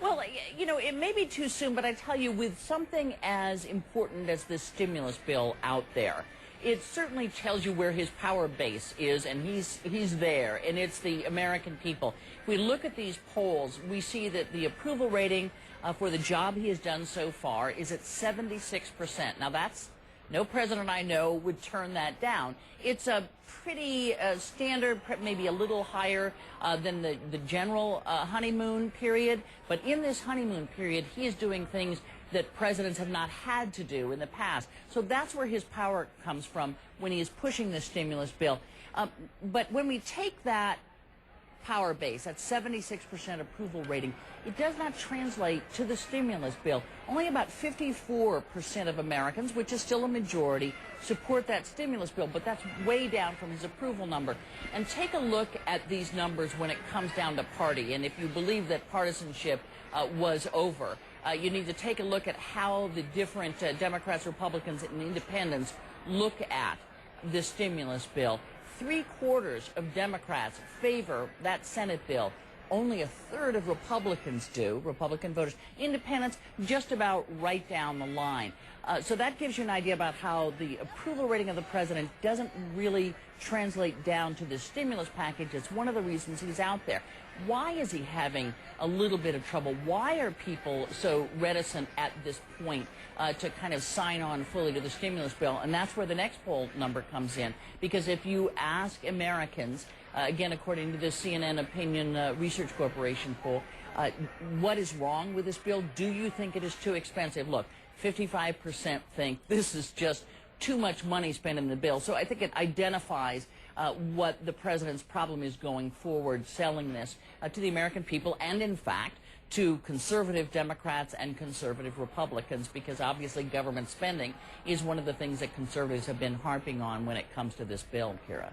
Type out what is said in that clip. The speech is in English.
Well, you know, it may be too soon, but I tell you, with something as important as this stimulus bill out there, it certainly tells you where his power base is, and he's there, and it's the American people. If we look at these polls, we see that the approval rating for the job he has done so far is at 76%. Now, that's no president I know would turn that down. It's a pretty standard, maybe a little higher than the general honeymoon period. But in this honeymoon period, he is doing things that presidents have not had to do in the past. So that's where his power comes from when he is pushing the stimulus bill. But when we take that power base, at 76% approval rating, it does not translate to the stimulus bill. Only about 54% of Americans, which is still a majority, support that stimulus bill, but that's way down from his approval number. And take a look at these numbers when it comes down to party, and if you believe that partisanship was over, you need to take a look at how the different Democrats, Republicans, and independents look at the stimulus bill. 3/4 of Democrats favor that Senate bill. Only a third of Republicans do, Republican voters. Independents, just about right down the line. So that gives you an idea about how the approval rating of the president doesn't really translate down to the stimulus package. It's one of the reasons he's out there. Why is he having a little bit of trouble? Why are people so reticent at this point to kind of sign on fully to the stimulus bill? And that's where the next poll number comes in. Because if you ask Americans, again, according to the CNN Opinion Research Corporation poll, what is wrong with this bill? Do you think it is too expensive? Look, 55% think this is just too much money spent in the bill. So I think it identifies what the president's problem is going forward, selling this to the American people, and in fact to conservative Democrats and conservative Republicans, because obviously government spending is one of the things that conservatives have been harping on when it comes to this bill, Kira.